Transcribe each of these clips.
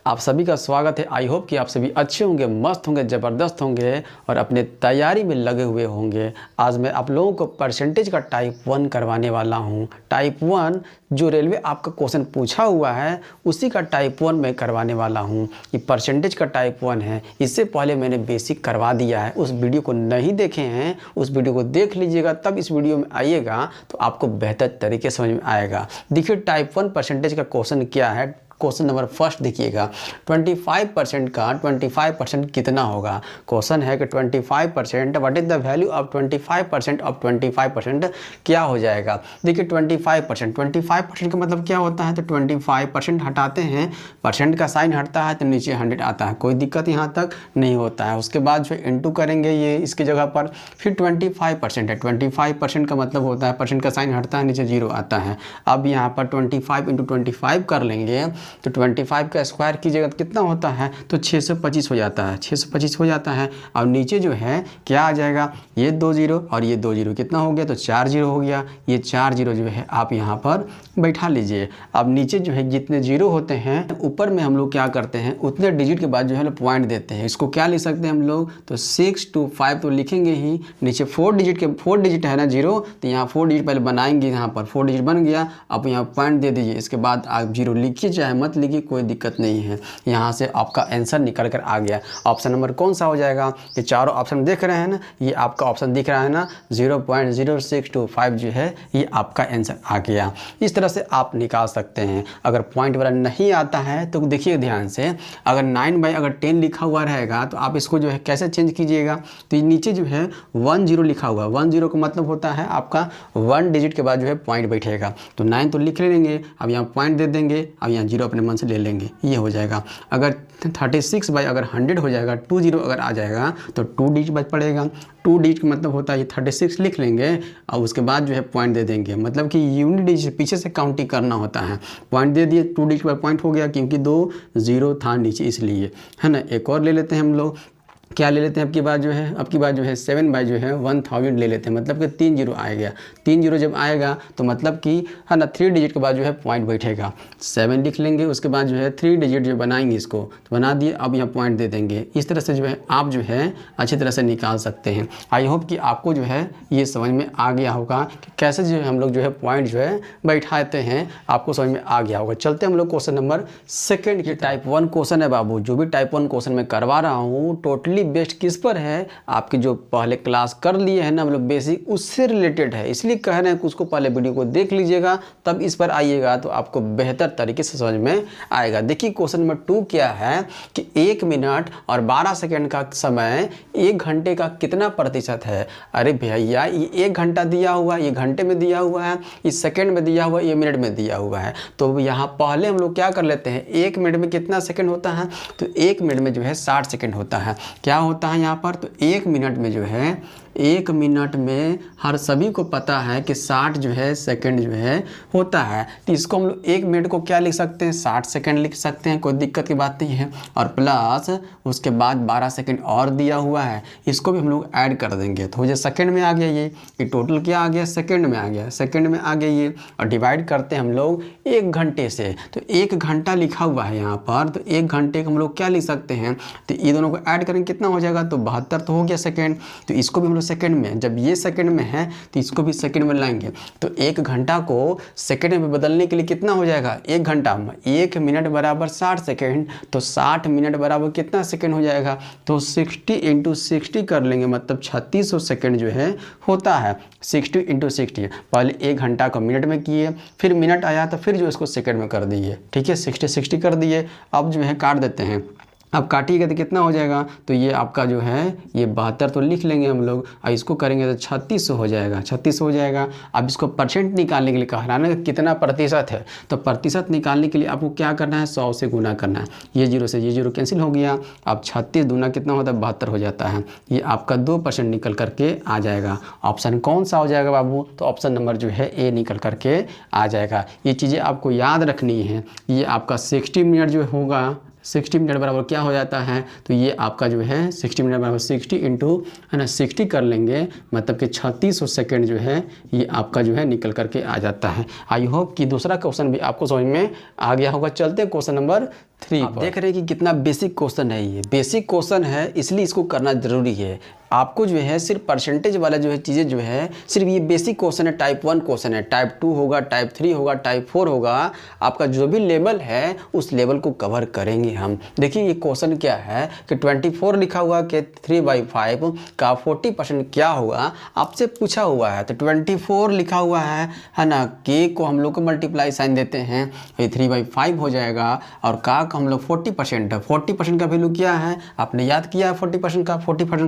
आप सभी का स्वागत है। आई होप कि आप सभी अच्छे होंगे, मस्त होंगे, ज़बरदस्त होंगे और अपने तैयारी में लगे हुए होंगे। आज मैं आप लोगों को परसेंटेज का टाइप 1 करवाने वाला हूं। टाइप 1 जो रेलवे आपका क्वेश्चन पूछा हुआ है उसी का टाइप 1 मैं करवाने वाला हूं। ये परसेंटेज का टाइप 1 है। इससे पहले मैंने बेसिक करवा दिया है। उस वीडियो को नहीं देखे हैं, उस वीडियो को देख लीजिएगा, तब इस वीडियो में आइएगा तो आपको बेहतर तरीके से समझ में आएगा। देखिए टाइप 1 परसेंटेज का क्वेश्चन क्या है। क्वेश्चन नंबर फर्स्ट देखिएगा, 25% का 25% कितना होगा। क्वेश्चन है कि 25% what is the value of 25% of 25% क्या हो जाएगा। देखिए 25% का मतलब क्या होता है, तो 25% हटाते हैं, परसेंट का साइन हटता है तो नीचे 100 आता है, कोई दिक्कत यहाँ तक नहीं होता है। उसके बाद जो इंटू करेंगे ये इसकी जगह पर, फिर 25% है। 25% का मतलब होता है परसेंट का साइन हटता है, नीचे 0 आता है। अब यहाँ पर 25 × 25 कर लेंगे तो 25 का स्क्वायर कीजिएगा तो कितना होता है, तो 625 हो जाता है। 625 हो जाता है। और नीचे जो है क्या आ जाएगा, ये 2 0 और ये 2 0 कितना हो गया, तो 4 0 हो गया। ये 4 0 जो है आप यहाँ पर बैठा लीजिए। अब नीचे जो है जितने जीरो होते हैं ऊपर में हम लोग क्या करते हैं, उतने डिजिट के बाद जो है पॉइंट देते हैं। इसको क्या लिख सकते हैं हम लोग, तो 6 to 5 तो लिखेंगे ही। नीचे 4 डिजिट है ना 0, तो यहाँ 4 डिजिट पहले बनाएंगे। यहाँ पर 4 डिजिट बन गया, अब यहाँ पॉइंट दे दीजिए। इसके बाद आप 0 लिखिए चाहे मत लिखिए, कोई दिक्कत नहीं है। यहाँ से आपका आंसर निकल कर आ गया। ऑप्शन नंबर कौन सा हो जाएगा, ये चारों ऑप्शन देख रहे हैं ना, ये आपका ऑप्शन दिख रहा है ना, 0.0625 जो है ये आपका आंसर आ गया। इस तरह से आप निकाल सकते हैं। अगर पॉइंट वाला नहीं आता है तो देखिए ध्यान से, अगर 9/10 लिखा हुआ रहेगा तो आप इसको जो है कैसे चेंज कीजिएगा, तो नीचे जो है 1 0 लिखा हुआ, 1 0 का मतलब होता है आपका 1 डिजिट के बाद जो है पॉइंट बैठेगा। तो 9 तो लिख लेंगे, अब यहाँ पॉइंट दे देंगे, अब यहाँ 0 अपने मन से ले लेंगे, ये हो जाएगा। अगर 36/100 हो जाएगा, 2 0 अगर आ जाएगा तो 2 डिजिट बच पड़ेगा। 2 डिजिट का मतलब होता है ये 36 लिख लेंगे और उसके बाद जो है पॉइंट दे देंगे। मतलब कि यूनिट डिजिट पीछे से काउंटिंग करना होता है। पॉइंट दे दिए, 2 डिजिट पर पॉइंट हो गया क्योंकि 2 0 था नीचे, इसलिए है ना। एक और ले लेते हैं हम लोग, क्या ले लेते हैं अब की बार जो है 7/1000 ले लेते हैं। मतलब कि 3 0 आएगा। 3 0 जब आएगा तो मतलब कि है ना 3 डिजिट के बाद जो है पॉइंट बैठेगा। 7 लिख लेंगे, उसके बाद जो है 3 डिजिट जो बनाएंगे इसको तो बना दिए, अब यहाँ पॉइंट दे देंगे। इस तरह से जो है आप जो है अच्छी तरह से निकाल सकते हैं। आई होप कि आपको जो है ये समझ में आ गया होगा कि कैसे जो है हम लोग जो है पॉइंट जो है बैठाते हैं, आपको समझ में आ गया होगा। चलते हम लोग क्वेश्चन नंबर 2 की टाइप 1 क्वेश्चन है बाबू। जो भी टाइप 1 क्वेश्चन मैं करवा रहा हूँ टोटली बेस्ड किस पर है, आपकी जो पहले क्लास कर लिए हैं ना मतलब बेसिक, उससे रिलेटेड है। इसलिए कह रहे हैं कि उसको पहले वीडियो को देख लीजिएगा तब इस पर आइएगा तो आपको बेहतर तरीके से समझ में आएगा। देखिए क्वेश्चन नंबर 2 क्या है कि 1 मिनट और 12 सेकंड का समय 1 घंटे का कितना प्रतिशत है। अरे भैया ये 1 घंटा दिया हुआ है, ये घंटे में दिया हुआ है, इस सेकंड में दिया हुआ है, ये मिनट में दिया हुआ है। तो यहाँ पहले हम लोग क्या कर लेते हैं, 1 मिनट में कितना सेकंड होता है, तो 1 मिनट में जो है 60 सेकंड होता है। क्या होता है यहाँ पर, तो 1 मिनट में जो है 1 मिनट में हर सभी को पता है कि 60 जो है सेकंड जो है होता है। तो इसको हम लोग 1 मिनट को क्या लिख सकते हैं, 60 सेकंड लिख सकते हैं, कोई दिक्कत की बात नहीं है। और प्लस उसके बाद 12 सेकंड और दिया हुआ है, इसको भी हम लोग ऐड कर देंगे तो ये सेकंड में आ गया। ये टोटल क्या आ गया, सेकंड में आ गया, सेकंड में आ गया ये। और डिवाइड करते हैं हम लोग 1 घंटे से, तो 1 घंटा लिखा हुआ है यहाँ पर, तो 1 घंटे को हम लोग क्या लिख सकते हैं, तो ये दोनों को ऐड करेंगे कितना हो जाएगा, तो 72 तो हो गया सेकंड। तो इसको भी हम लोग सेकंड में, जब ये सेकंड में है तो इसको भी सेकंड में लाएंगे। तो 1 घंटा को सेकंड में बदलने के लिए कितना हो जाएगा, 1 घंटा में 1 मिनट बराबर 60 सेकंड, तो 60 मिनट बराबर कितना सेकंड हो जाएगा, तो 60 × 60 कर लेंगे, मतलब 3600 सेकंड जो है होता है। 60 × 60 पहले 1 घंटा को मिनट में किए, फिर मिनट आया तो फिर जो इसको सेकंड में कर दिए, ठीक है। 60 कर दिए, अब जो है काट देते हैं। अब काटिएगा तो कितना हो जाएगा, तो ये आपका जो है ये 72 तो लिख लेंगे हम लोग, और इसको करेंगे तो 3600 हो जाएगा, 3600 हो जाएगा। अब इसको परसेंट निकालने के लिए कह रहा है ना कितना प्रतिशत है, तो प्रतिशत निकालने के लिए आपको क्या करना है, 100 से गुना करना है। ये 0 से ये 0 कैंसिल हो गया। अब 36 दूना कितना होता है, 72 हो जाता है। ये आपका 2% निकल करके आ जाएगा। ऑप्शन कौन सा हो जाएगा बाबू, तो ऑप्शन नंबर जो है ए निकल करके आ जाएगा। ये चीज़ें आपको याद रखनी है। ये आपका 60 मिनट जो होगा, 60 मिनट बराबर क्या हो जाता है, तो ये आपका जो है 60 मिनट बराबर 60 इंटू है ना 60 कर लेंगे, मतलब कि 3600 सेकेंड जो है ये आपका जो है निकल करके आ जाता है। आई होप कि दूसरा क्वेश्चन भी आपको समझ में आ गया होगा। चलते हैं क्वेश्चन नंबर 3 आप देख रहे हैं कि कितना बेसिक क्वेश्चन है। ये बेसिक क्वेश्चन है इसलिए इसको करना ज़रूरी है। आपको जो है सिर्फ परसेंटेज वाला जो है चीज़ें जो है सिर्फ ये बेसिक क्वेश्चन है, टाइप 1 क्वेश्चन है। टाइप 2 होगा, टाइप 3 होगा, टाइप 4 होगा। आपका जो भी लेवल है उस लेवल को कवर करेंगे हम। देखिए ये क्वेश्चन क्या है कि 24 लिखा हुआ कि 3/5 का 40% क्या होगा, आपसे पूछा हुआ है। तो 24 लिखा हुआ है ना, के को हम लोग को मल्टीप्लाई साइन देते हैं, ये 3/5 हो जाएगा। और का हम लोग 40% है, 40% का वैल्यू क्या है आपने याद किया है। 40%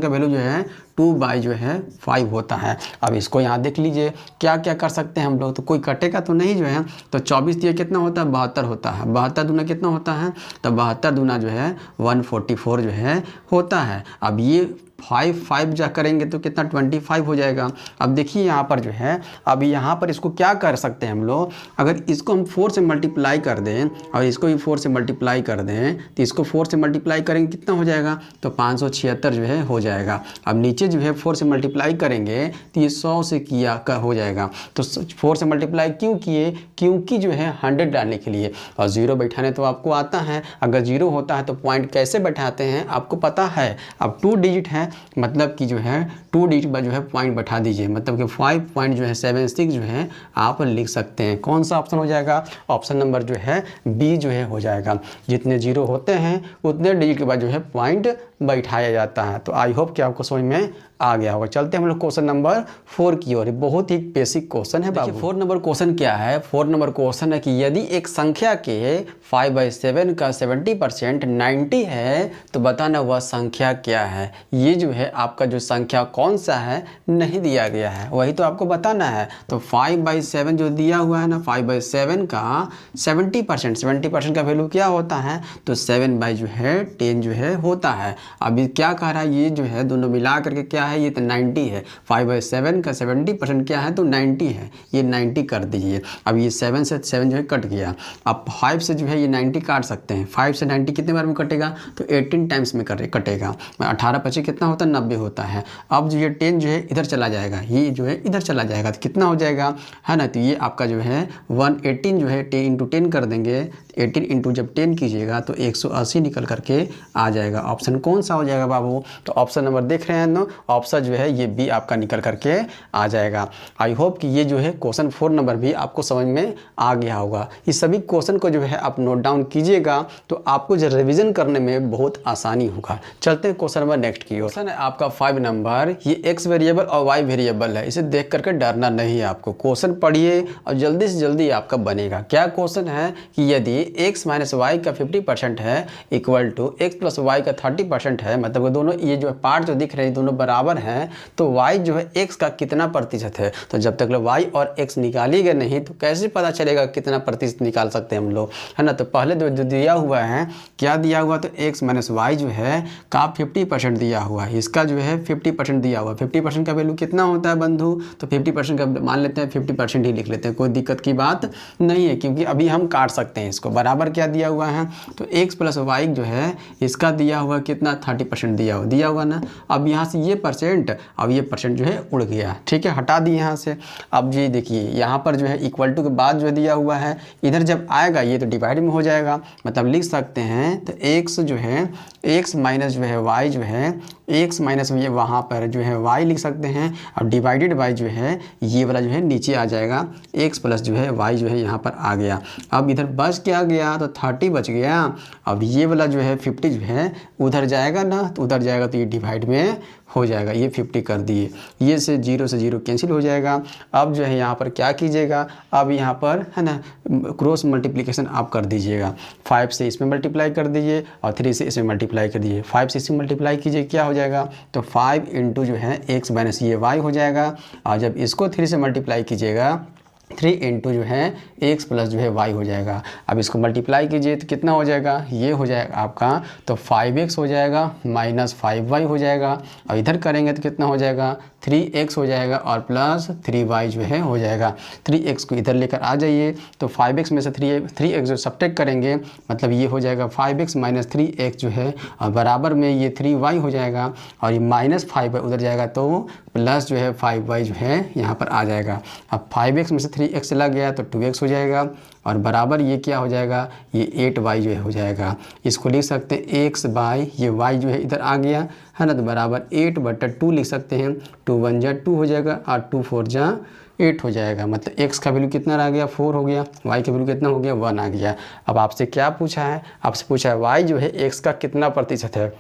का वैल्यू जो है 2/5 होता है। अब इसको यहाँ देख लीजिए क्या क्या कर सकते हैं हम लोग। तो कोई कटेगा तो नहीं जो है। तो 24 दिया कितना होता है, 72 होता है। 72 दूना कितना होता है, तो 72 दूना जो है 144 जो है होता है। अब ये 5 जा करेंगे तो कितना 25 हो जाएगा। अब देखिए यहाँ पर जो है, अब यहाँ पर इसको क्या कर सकते हैं हम लोग, अगर इसको हम 4 से मल्टीप्लाई कर दें और इसको भी 4 से मल्टीप्लाई कर दें तो इसको 4 से मल्टीप्लाई करेंगे कितना हो जाएगा, तो 576 जो है हो जाएगा। अब नीचे जो है 4 से मल्टीप्लाई करेंगे तो ये 100 से किया का हो जाएगा। तो 4 से मल्टीप्लाई क्यों किए, क्योंकि जो है 100 डालने के लिए। और 0 बैठाने तो आपको आता है, अगर 0 होता है तो पॉइंट कैसे बैठाते हैं आपको पता है। अब 2 डिजिट है, मतलब कि जो है 2 डिजिट पर जो है पॉइंट बैठा दीजिए, मतलब कि 5.76 जो है आप लिख सकते हैं। कौन सा ऑप्शन हो जाएगा, ऑप्शन नंबर जो है बी जो है हो जाएगा। जितने 0 होते हैं उतने डिजिट के बाद जो है पॉइंट बैठाया जाता है। तो आई होप कि आपको समझ में आ गया होगा। चलते हैं हम लोग क्वेश्चन नंबर 4 की ओर। बहुत ही बेसिक क्वेश्चन है बाबू। 4 नंबर क्वेश्चन क्या है, 4 नंबर क्वेश्चन है कि यदि एक संख्या के 5/7 का 70% 90 है तो बताना वह संख्या क्या है। ये जो है आपका जो संख्या कौन सा है नहीं दिया गया है, वही तो आपको बताना है। तो 5/7 जो दिया हुआ है ना, 5/7 का 70% का वैल्यू क्या होता है, तो 7/10 जो है होता है। अभी क्या कह रहा है, ये जो है दोनों मिला करके क्या है, ये तो 90 है। 5/7 का 70% क्या है, तो 90 है। ये 90 कर दीजिए। अब ये 7 से 7 जो है कट गया। अब 5 से जो है ये 90 काट सकते हैं। 5 से 90 कितने बार में कटेगा, तो 18 टाइम्स में कटेगा। 18 कितना होता है, 90 होता है। अब जो ये 10 जो है इधर चला जाएगा, ये जो है इधर चला जाएगा तो कितना हो जाएगा, है ना। तो ये आपका जो है 118 जो है 10 × 10 कर देंगे। 18 इंटू जब 10 कीजिएगा तो 180 निकल करके आ जाएगा। ऑप्शन कौन सा हो जाएगा बाबू, तो ऑप्शन नंबर देख रहे हैं ना, ऑप्शन जो है ये बी आपका निकल करके आ जाएगा। आई होप कि ये जो है क्वेश्चन 4 नंबर भी आपको समझ में आ गया होगा। इस सभी क्वेश्चन को जो है आप नोट डाउन कीजिएगा तो आपको जो रिवीजन करने में बहुत आसानी होगा। चलते हैं क्वेश्चन नंबर नेक्स्ट की ओर। क्वेश्चन है आपका 5 नंबर, ये एक्स वेरिएबल और वाई वेरिएबल है। इसे देख करके डरना नहीं है आपको, क्वेश्चन पढ़िए और जल्दी से जल्दी आपका बनेगा। क्या क्वेश्चन है कि यदि x - y का 50% है इक्वल टू x + y का 30% है, मतलब दोनों ये जो पार्ट जो दिख रहे हैं दोनों बराबर हैं, तो y जो है x का कितना प्रतिशत है। तो जब तक y और x निकालिएगा नहीं तो कैसे पता चलेगा कितना प्रतिशत निकाल सकते हैं हम लोग, है ना। तो पहले जो दिया हुआ है, क्या दिया हुआ, तो x - y जो है का 50% दिया हुआ है, इसका जो है 50% दिया हुआ। 50% का वैल्यू कितना होता है बंधु, तो 50% का मान लेते हैं 50% ही लिख लेते हैं, कोई दिक्कत की बात नहीं है, क्योंकि अभी हम काट सकते हैं इसको। बराबर क्या दिया हुआ है, तो x + y जो है इसका दिया हुआ कितना 30% दिया हुआ ना। अब यहाँ से ये परसेंट, अब ये परसेंट जो है उड़ गया, ठीक है, हटा दिए यहाँ से। अब जी देखिए यहाँ पर जो है इक्वल टू के बाद जो दिया हुआ है, इधर जब आएगा ये तो डिवाइड में हो जाएगा, मतलब लिख सकते हैं तो x जो है x माइनस जो है y जो है x माइनस ये वहाँ पर जो है y लिख सकते हैं। अब डिवाइडेड बाई जो है ये वाला जो है नीचे आ जाएगा, x प्लस जो है y जो है यहाँ पर आ गया। अब इधर बच क्या गया, तो 30 बच गया। अब ये वाला जो है 50 जो है उधर जाएगा ना, तो उधर जाएगा तो ये डिवाइड में हो जाएगा, ये 50 कर दिए, ये से 0 कैंसिल हो जाएगा। अब जो है यहाँ पर क्या कीजिएगा, अब यहाँ पर है ना क्रॉस मल्टीप्लिकेशन आप कर दीजिएगा। 5 से इसमें मल्टीप्लाई कर दीजिए और 3 से इसमें मल्टीप्लाई कर दीजिए। 5 से इसमें मल्टीप्लाई कीजिए, क्या हो जाएगा, तो 5 इंटू जो है x माइनस ये y हो जाएगा। और जब इसको 3 से मल्टीप्लाई कीजिएगा 3 इंटू जो है x प्लस जो है y हो जाएगा। अब इसको मल्टीप्लाई कीजिए तो कितना हो जाएगा, ये हो जाएगा आपका, तो 5x हो जाएगा माइनस 5y हो जाएगा। और इधर करेंगे तो कितना हो जाएगा, 3x हो जाएगा और प्लस 3y जो है हो जाएगा। 3x को इधर लेकर आ जाइए तो 5x में से 3x जो सब्ट्रैक्ट करेंगे, मतलब ये हो जाएगा 5x माइनस 3x जो है, और बराबर में ये 3y हो जाएगा। और ये माइनस 5y उधर जाएगा तो प्लस जो है 5y जो है यहाँ पर आ जाएगा। अब 5x में से 3 3x चला गया तो 2x हो जाएगा, और बराबर ये क्या हो जाएगा, ये 8y जो है हो जाएगा। इसको लिख सकते हैं x बाई ये y जो है इधर आ गया है ना, तो बराबर 8/2 लिख सकते हैं। 2 1 जा 2 हो जाएगा और 2 4 जा 8 हो जाएगा। मतलब x का वैल्यू कितना रह गया, 4 हो गया, y का वैल्यू कितना हो गया, 1 आ गया। अब आपसे क्या पूछा है, आपसे पूछा है y जो है x का कितना प्रतिशत है,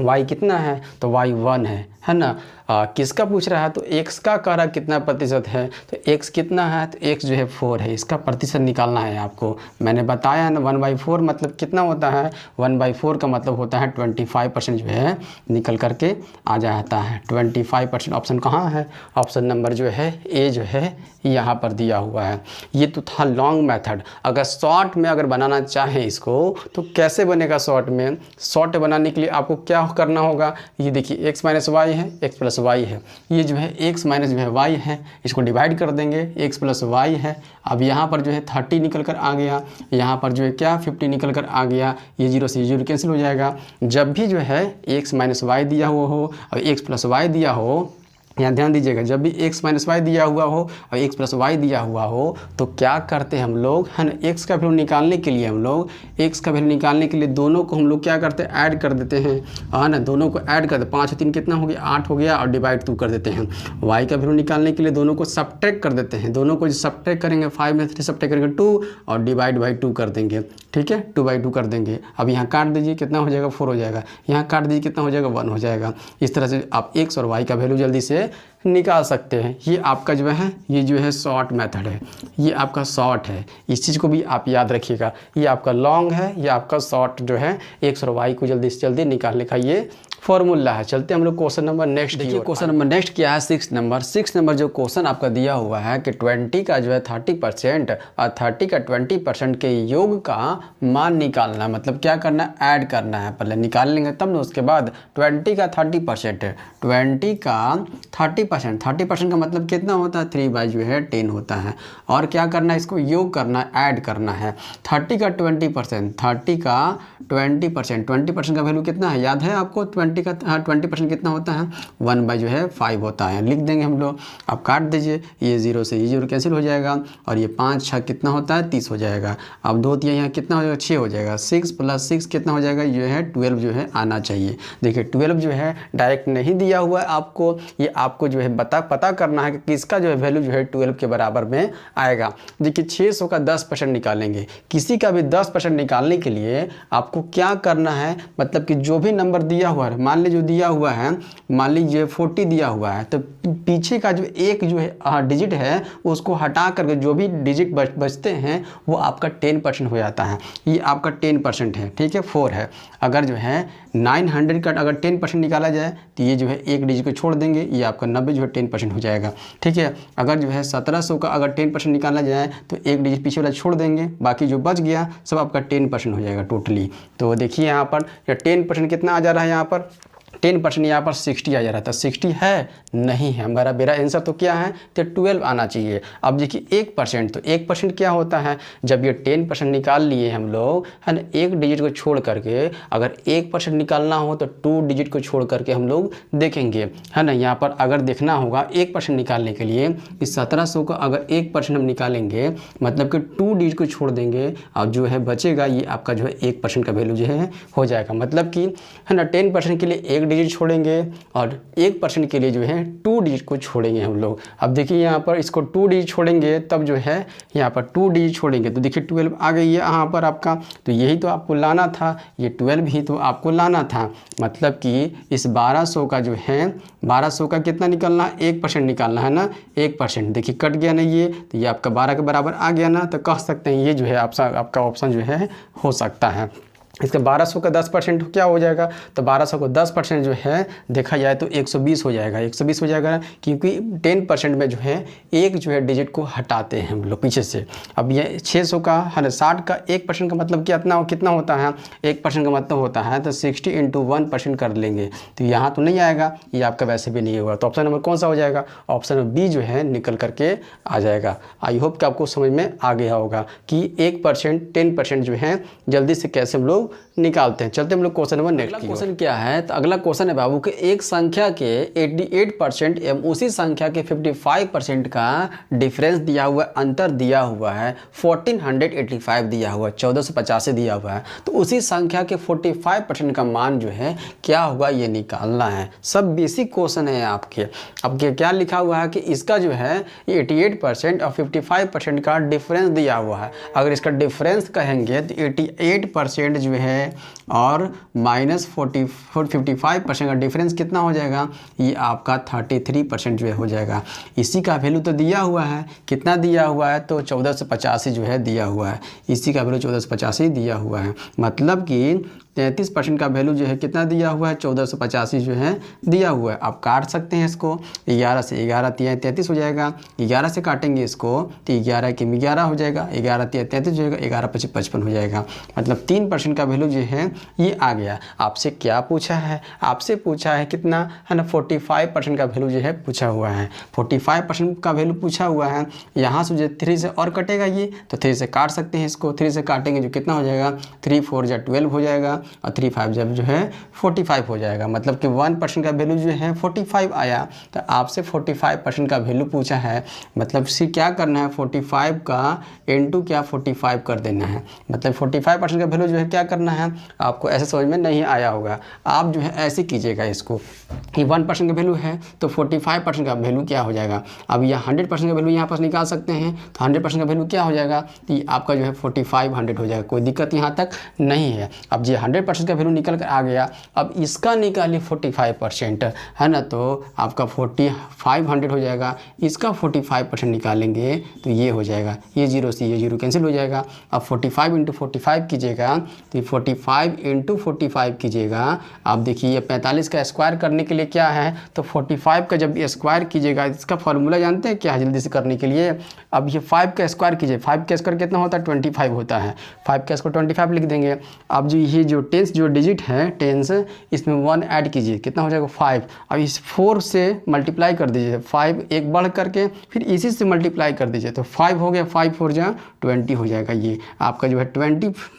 y कितना है, तो y 1 है ना। किसका पूछ रहा है, तो x का कह रहा कितना प्रतिशत है, तो x कितना है, तो x जो है 4 है, इसका प्रतिशत निकालना है आपको। मैंने बताया ना 1/4 मतलब कितना होता है, 1/4 का मतलब होता है 25% जो है निकल करके आ जाता है। 25% ऑप्शन कहाँ है, ऑप्शन नंबर जो है ए जो है यहाँ पर दिया हुआ है। ये तो था लॉन्ग मेथड। अगर शॉर्ट में अगर बनाना चाहें इसको तो कैसे बनेगा शॉर्ट में, शॉर्ट बनाने के लिए आपको क्या करना होगा, ये देखिए x माइनस वाई है, x प्लस वाई है, ये जो है x माइनस जो है वाई है, इसको डिवाइड कर देंगे, x प्लस वाई है। अब यहाँ पर जो है 30 निकल कर आ गया, यहाँ पर जो है क्या 50 निकल कर आ गया, ये 0 से 0 कैंसिल हो जाएगा। जब भी जो है x माइनस वाई दिया हुआ हो और x प्लस वाई दिया हो, यहाँ ध्यान दीजिएगा, जब भी x माइनस वाई दिया हुआ हो और x प्लस वाई दिया हुआ हो तो क्या करते हैं हम लोग, है ना, x का वैल्यू निकालने के लिए हम लोग x का वैल्यू निकालने के लिए दोनों को हम लोग क्या करते हैं, ऐड कर देते हैं, है ना, दोनों को ऐड कर दे, 5 और 3 कितना हो गया, 8 हो गया, और डिवाइड 2 कर देते हैं। y का वैल्यू निकालने के लिए दोनों को सब्ट्रैक्ट कर देते हैं, दोनों को सब्ट्रैक्ट करेंगे, 5 में 3 सब्ट्रैक्ट करेंगे 2 और डिवाइड बाई 2 कर देंगे, ठीक है, 2/2 कर देंगे। अब यहाँ काट दीजिए, कितना हो जाएगा, 4 हो जाएगा, यहाँ काट दीजिए, कितना हो जाएगा, 1 हो जाएगा। इस तरह से आप x और y का वैल्यू जल्दी से निकाल सकते हैं। ये आपका जो है, ये जो है शॉर्ट मेथड है, ये आपका शॉर्ट है, इस चीज़ को भी आप याद रखिएगा। ये आपका लॉन्ग है, ये आपका शॉर्ट जो है x और y को जल्दी से जल्दी निकालने का ये फॉर्मूला है। चलते हैं हम लोग क्वेश्चन नंबर नेक्स्ट। देखिए क्वेश्चन नंबर नेक्स्ट क्या है, 6 नंबर जो क्वेश्चन आपका दिया हुआ है कि 20 का जो है 30% और 30 का 20% के योग का मान निकालना, मतलब क्या करना है, ऐड करना है। पहले निकाल लेंगे तब ना, उसके बाद 20 का 30% है, 20 का 30% का मतलब कितना होता है, 3 जो है 10 होता है। और क्या करना है, इसको योग करना है, ऐड करना है। 30 का 20%, 30 का 20% का वैल्यू कितना है, याद है आपको, 20 का 20% कितना होता है, 1 जो है 5 होता है। लिख देंगे हम लोग, आप काट दीजिए, ये 0 से ये 0 कैंसिल हो जाएगा, और ये 5 6 कितना होता है, 30 हो जाएगा। अब 2 3 यहाँ कितना हो जाएगा, 6 हो जाएगा। 6 + 6 कितना हो जाएगा, ये है 12 जो है आना चाहिए। देखिए 12 जो है डायरेक्ट नहीं दिया हुआ है आपको, ये आपको जो है पता करना है कि किसका जो है वैल्यू जो है 12 के बराबर में आएगा। देखिए 600 का 10% निकालेंगे, किसी का भी 10% निकालने के लिए आपको क्या करना है, मतलब कि जो भी नंबर दिया हुआ है, मान लीजिए जो दिया हुआ है, मान लीजिए 40 दिया हुआ है, तो पीछे का जो एक जो है डिजिट है उसको हटा करके जो भी डिजिट बचते हैं वो आपका 10% हो जाता है। ये आपका 10% है, ठीक है, 4 है। अगर जो है 900 का अगर 10% निकाला जाए तो ये जो है एक डिजिट को छोड़ देंगे, ये आपका 90 जो है 10% हो जाएगा, ठीक है। अगर जो है 1700 का अगर 10% निकाला जाए तो एक डिजिट पीछे वाला छोड़ देंगे, बाकी जो बच गया सब आपका 10% हो जाएगा टोटली। तो देखिए यहाँ पर 10% कितना आ जा रहा है, यहाँ पर 10% यहाँ पर 60 आ जा रहा था, 60 है नहीं है, मेरा आंसर तो क्या है, तो 12 आना चाहिए। अब देखिए 1%, तो 1% क्या होता है, जब ये 10% निकाल लिए हम लोग, है ना, एक डिजिट को छोड़ करके अगर 1% निकालना हो तो 2 डिजिट को छोड़ करके हम लोग देखेंगे, है ना। यहाँ पर अगर देखना होगा 1% निकालने के लिए, इस 1700 का अगर 1% हम निकालेंगे मतलब कि 2 डिजिट को छोड़ देंगे, और जो है बचेगा ये आपका जो है 1% का वैल्यू जो है हो जाएगा। मतलब कि है ना 10% के लिए एक डिजिट छोड़ेंगे और 1% के लिए जो है 2 डिजिट को छोड़ेंगे हम लोग। अब देखिए यहाँ पर इसको 2 डिजिट छोड़ेंगे तब जो है यहाँ पर 2 डिजिट छोड़ेंगे तो देखिए 12 आ गई है यहाँ पर आपका, तो यही तो आपको लाना था, ये 12 ही तो आपको लाना था। मतलब कि इस 1200 का जो है 1200 का कितना निकलना, 1% निकालना है ना, 1%। देखिए कट गया ना ये, तो ये आपका 12 के बराबर आ गया ना, तो कह सकते हैं ये जो है आपका ऑप्शन जो है हो सकता है। इसका 1200 का 10% क्या हो जाएगा, तो 1200 को 10% जो है देखा जाए तो 120 हो जाएगा, 120 हो जाएगा, क्योंकि 10% में जो है एक जो है डिजिट को हटाते हैं हम लोग पीछे से। अब ये 600 का है ना 60 का 1% का मतलब कितना होता है, 1% का मतलब होता है तो 60 × 1% कर लेंगे, तो यहाँ तो नहीं आएगा, ये आपका वैसे भी नहीं होगा। तो ऑप्शन नंबर कौन सा हो जाएगा, ऑप्शन नंबर बी जो है निकल करके आ जाएगा। आई होप कि आपको समझ में आ गया होगा कि 1% 10% जो है जल्दी से कैसे हम लोग लोग निकालते हैं। चलते हम लोग क्वेश्चन नंबर नेक्स्ट की। क्वेश्चन क्या है, तो अगला क्वेश्चन है बाबू कि एक संख्या के 88% एवं उसी संख्या के 55% का डिफरेंस दिया हुआ, अंतर दिया हुआ है 1485 दिया हुआ है, 1485 दिया हुआ है। तो उसी संख्या के 45% का मान जो है क्या होगा ये निकालना है। सब बेसिक क्वेश्चन है आपके। अब क्या लिखा हुआ है कि इसका जो है 88% और 55% का डिफरेंस दिया हुआ है। अगर इसका डिफरेंस कहेंगे तो 88% जो है और माइनस 55% का डिफरेंस कितना हो जाएगा, ये आपका 33% जो है हो जाएगा। इसी का वैल्यू तो दिया हुआ है, कितना दिया हुआ है, तो 1485 जो है दिया हुआ है। इसी का वैल्यू 1485 दिया हुआ है, मतलब कि 33% का वैल्यू जो है कितना दिया हुआ है, 1485 जो है दिया हुआ है। आप काट सकते हैं इसको, 11 से 11 तिया 33 हो जाएगा। 11 से काटेंगे इसको तो 11 के 11 हो जाएगा, 11 तिया 33 हो जाएगा, 11 25 55 हो जाएगा। मतलब 3% का वैल्यू जो है ये आ गया। आपसे क्या पूछा है, आपसे पूछा है कितना है ना, 45% का वैल्यू जो है पूछा हुआ है। 45% का वैल्यू पूछा हुआ है। यहाँ से जो 3 से और कटेगा ये, तो 3 से काट सकते हैं इसको। 3 से काटेंगे जो कितना हो जाएगा, 3 4 जा 12 हो जाएगा और 3 5 जब जो है 45 हो जाएगा। मतलब कि 1% का वैल्यू जो है 45 आया। तो आपसे 45% का वैल्यू पूछा है, मतलब से क्या करना है, 45 का इंटू क्या 45 कर देना है। मतलब 45% का वैल्यू जो है क्या करना है, आपको ऐसे समझ में नहीं आया होगा। आप जो है ऐसे कीजिएगा इसको, ये 1% का वैल्यू है तो 45% का वैल्यू क्या हो जाएगा। अब यह 100% का वैल्यू यहाँ पर निकाल सकते हैं, तो 100% का वैल्यू क्या हो जाएगा, तो ये आपका जो है 4500 हो जाएगा। कोई दिक्कत यहाँ तक नहीं है। अब ये 100% का वैल्यू निकल कर आ गया। अब इसका निकालिए 45% है ना, तो आपका 4500 हो जाएगा। इसका 45% निकालेंगे तो ये हो जाएगा, ये 0 से ये 0 कैंसिल हो जाएगा। अब 45 × 45 कीजिएगा तो 45 × 45 कीजिएगा। आप देखिए ये 45 का स्क्वायर करने के लिए क्या है, तो 45 का जब स्क्वायर कीजिएगा, इसका फॉर्मूला जानते हैं क्या है जल्दी से करने के लिए। अब ये 5 का स्क्वायर कीजिए, 5 का स्क्वायर कितना होता है, 25 होता है। 5 का स्क्वायर 25 लिख देंगे। अब जो ये जो टेंस जो डिजिट है टेंस, इसमें 1 ऐड कीजिए, कितना हो जाएगा 5। अब इस 4 से मल्टीप्लाई कर दीजिए, 5 एक बढ़ करके फिर इसी से मल्टीप्लाई कर दीजिए, तो 5 हो गया, 5 4 जा 20 हो जाएगा। ये आपका जो है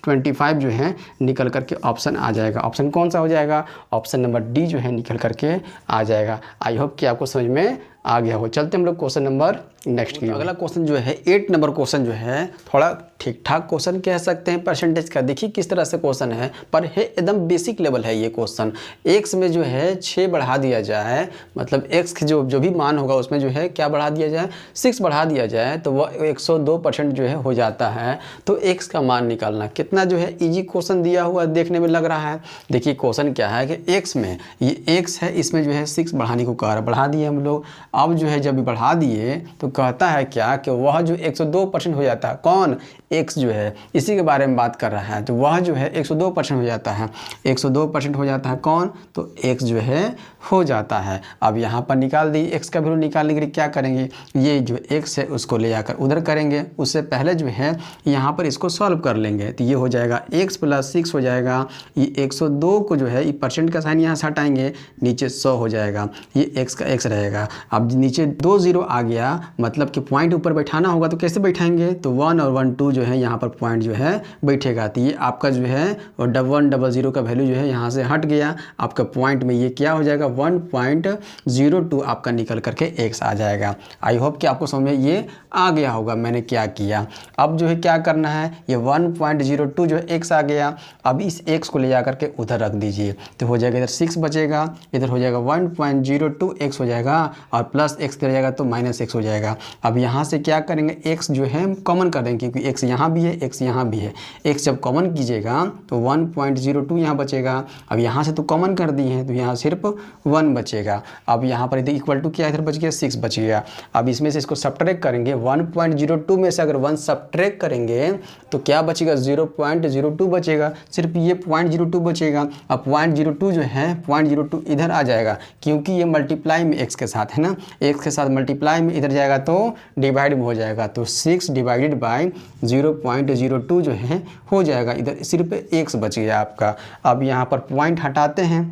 25 जो है निकल करके ऑप्शन आ जाएगा। ऑप्शन कौन सा हो जाएगा, ऑप्शन नंबर डी जो है निकल करके आ जाएगा। आई होप कि आपको समझ में आ गया हो। चलते हम लोग क्वेश्चन नंबर नेक्स्ट की। अगला क्वेश्चन जो है 8 नंबर क्वेश्चन जो है थोड़ा ठीक ठाक क्वेश्चन कह सकते हैं परसेंटेज का। देखिए किस तरह से क्वेश्चन है, पर है एकदम बेसिक लेवल है ये क्वेश्चन। एक्स में जो है 6 बढ़ा दिया जाए, मतलब एक्स के जो भी मान होगा उसमें जो है क्या बढ़ा दिया जाए, 6 बढ़ा दिया जाए, तो वह 102% जो है हो जाता है। तो एक्स का मान निकालना कितना जो है ईजी क्वेश्चन दिया हुआ देखने में लग रहा है। देखिए क्वेश्चन क्या है कि एक्स में ये एक्स है, इसमें जो है 6 बढ़ाने को कह रहा, बढ़ा दिए हम लोग। अब जो है जब बढ़ा दिए तो कहता है क्या कि वह जो 102% हो जाता है, कौन, एक्स जो है, इसी के बारे में बात कर रहा है। तो वह जो है 102% हो जाता है, 102% हो जाता है कौन, तो एक्स जो है हो जाता है। अब यहाँ पर निकाल दी, एक्स का वैल्यू निकालने के लिए क्या करेंगे, ये जो एक्स है उसको ले जाकर उधर करेंगे। उससे पहले जो है यहाँ पर इसको सॉल्व कर लेंगे, तो ये हो जाएगा x + 6 हो जाएगा। ये 102 को जो है ये परसेंट का साइन यहाँ से हटाएंगे, नीचे 100 हो जाएगा, ये x का x रहेगा। अब नीचे 2 0 आ गया, मतलब कि पॉइंट ऊपर बैठाना होगा, तो कैसे बैठाएंगे, तो 1 और 1 2 जो है यहाँ पर पॉइंट जो है बैठेगा। तो ये आपका जो है 100 का वैल्यू जो है यहाँ से हट गया। आपका पॉइंट में ये क्या हो जाएगा, 1.02 आपका निकल करके x आ जाएगा। आई होप कि आपको समझ में ये आ गया होगा मैंने क्या किया। अब जो है क्या करना है, ये 1.02 जो है x आ गया। अब इस x को ले जा करके उधर रख दीजिए, तो हो जाएगा इधर 6 बचेगा, इधर हो जाएगा 1.02 x हो जाएगा, और प्लस x कर जाएगा तो माइनस x हो जाएगा। अब यहाँ से क्या करेंगे, x जो है कॉमन कर देंगे, क्योंकि x यहाँ भी है, x यहाँ भी है। x जब कॉमन कीजिएगा तो 1.02 यहाँ बचेगा। अब यहाँ से तो कॉमन कर दिए हैं, तो यहाँ सिर्फ 1 बचेगा। अब यहाँ पर इधर इक्वल टू क्या इधर बच गया, 6 बच गया। अब इसमें से इसको सब्ट्रैक्ट करेंगे, 1.02 में से अगर 1 सब्ट्रैक्ट करेंगे तो क्या बचेगा, 0.02 बचेगा, सिर्फ ये 0.02 बचेगा। अब 0.02 जो है 0.02 इधर आ जाएगा, क्योंकि ये मल्टीप्लाई में x के साथ है ना, x के साथ मल्टीप्लाई में इधर जाएगा तो डिवाइड में हो जाएगा, तो 6 डिवाइडेड बाई 0.02 जो है हो जाएगा। इधर सिर्फ x बच गया आपका। अब यहाँ पर पॉइंट हटाते हैं,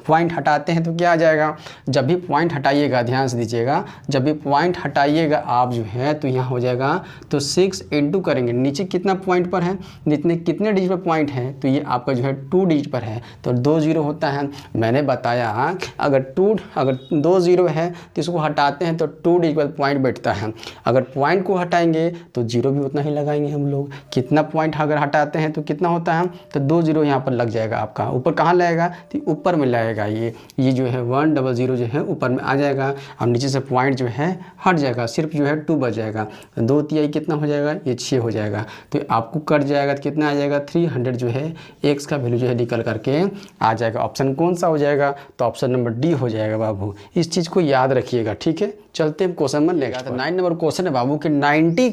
पॉइंट हटाते हैं तो क्या आ जाएगा, जब भी पॉइंट हटाइएगा ध्यान से दीजिएगा, जब भी पॉइंट हटाइएगा आप जो है तो यहाँ हो जाएगा तो 6 इंटू करेंगे, नीचे कितना पॉइंट पर है, कितने डिजिट पर पॉइंट है, तो ये आपका जो है 2 डिजिट पर है तो 2 0 होता है। मैंने बताया अगर 2 0 है तो इसको हटाते हैं तो 2 डिजिट पर पॉइंट बैठता है, अगर पॉइंट को हटाएंगे तो 0 भी उतना ही लगाएंगे हम लोग। कितना पॉइंट अगर हटाते हैं तो कितना होता है, तो 2 0 यहाँ पर लग जाएगा आपका। ऊपर कहाँ लगेगा, तो ऊपर में लगेगा, ये जो है 100 जो है ऊपर में आ जाएगा और नीचे से पॉइंट जो है हट जाएगा, सिर्फ जो है 2 बच जाएगा। 2 तिहाई कितना हो जाएगा, ये 6 हो जाएगा, तो आपको कट जाएगा तो कितना आ जाएगा 300 जो है एक्स का वैल्यू जो है निकल करके आ जाएगा। ऑप्शन कौन सा हो जाएगा, तो ऑप्शन नंबर डी हो जाएगा बाबू। इस चीज़ को याद रखिएगा, ठीक है। चलते हैं question number next. 9 number question है बाबू कि 90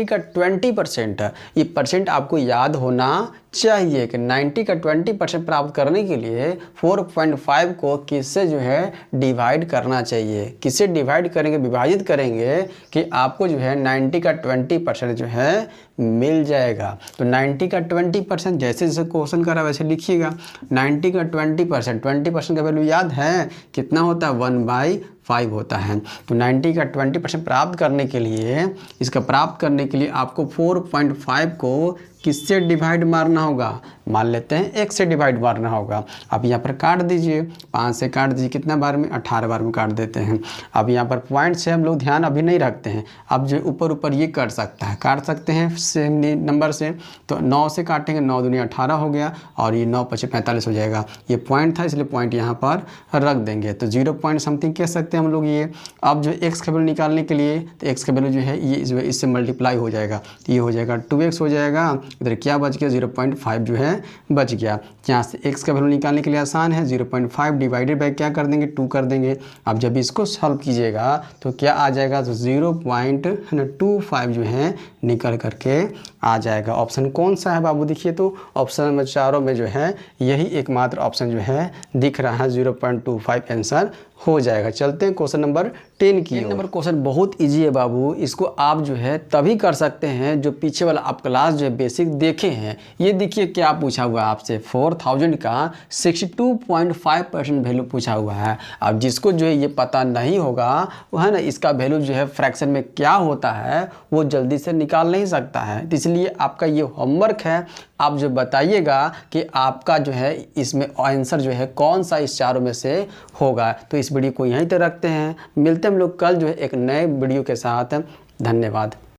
का 20%, ये परसेंट आपको याद होना चाहिए कि 90 का 20% प्राप्त करने के लिए 4.5 को किससे जो है डिवाइड करना चाहिए, किससे डिवाइड करेंगे, विभाजित करेंगे कि आपको जो है 90 का 20% जो है मिल जाएगा। तो 90 का 20% जैसे जैसे क्वेश्चन करा वैसे लिखिएगा। 90 का 20% का वैल्यू याद है कितना होता है, 1/5 होता है। तो 90 का 20% प्राप्त करने के लिए आपको 4.5 को किससे डिवाइड मारना होगा, मान लेते हैं 1 से डिवाइड मारना होगा। अब यहाँ पर काट दीजिए, 5 से काट दीजिए, कितना बार में, 18 बार में काट देते हैं। अब यहाँ पर पॉइंट से हम लोग ध्यान अभी नहीं रखते हैं, अब जो ऊपर ये काट सकते हैं सेम नंबर से। तो 9 से काटेंगे, 9 दूनी 18 हो गया और ये 9 5 45 हो जाएगा। ये पॉइंट था इसलिए पॉइंट यहाँ पर रख देंगे, तो 0 पॉइंट समथिंग कह सकते हैं हम लोग ये। अब जो एक्स का वैल्यू निकालने के लिए तो एक्स का वैल्यू जो है ये इससे मल्टीप्लाई हो जाएगा, तो ये हो जाएगा 2x हो जाएगा। इधर क्या बच गया, 0.5 जो है बच गया। यहाँ से x का वैल्यू निकालने के लिए आसान है, 0.5 डिवाइडेड बाय क्या कर देंगे, 2 कर देंगे। अब जब इसको सॉल्व कीजिएगा तो क्या आ जाएगा, तो 0.25 जो है निकल करके आ जाएगा। ऑप्शन कौन सा है बाबू, देखिए तो ऑप्शन नंबर चारों में जो है यही एकमात्र ऑप्शन जो है दिख रहा है, 0.25 आंसर हो जाएगा। चलते हैं क्वेश्चन नंबर 10 की। 10 नंबर क्वेश्चन बहुत इजी है बाबू, इसको आप जो है तभी कर सकते हैं जो पीछे वाला आप क्लास जो है बेसिक देखे हैं। ये देखिए क्या पूछा हुआ है आपसे, 4000 का 62.5% वैल्यू पूछा हुआ है। अब जिसको जो है ये पता नहीं होगा वो है ना, इसका वैल्यू जो है फ्रैक्शन में क्या होता है वो जल्दी से निकाल नहीं सकता है। तो इसलिए आपका ये होमवर्क है, आप जो बताइएगा कि आपका जो है इसमें आंसर जो है कौन सा इस चारों में से होगा। तो इस वीडियो को यहीं तक रखते हैं, मिलते हैं हम लोग कल जो है एक नए वीडियो के साथ। धन्यवाद।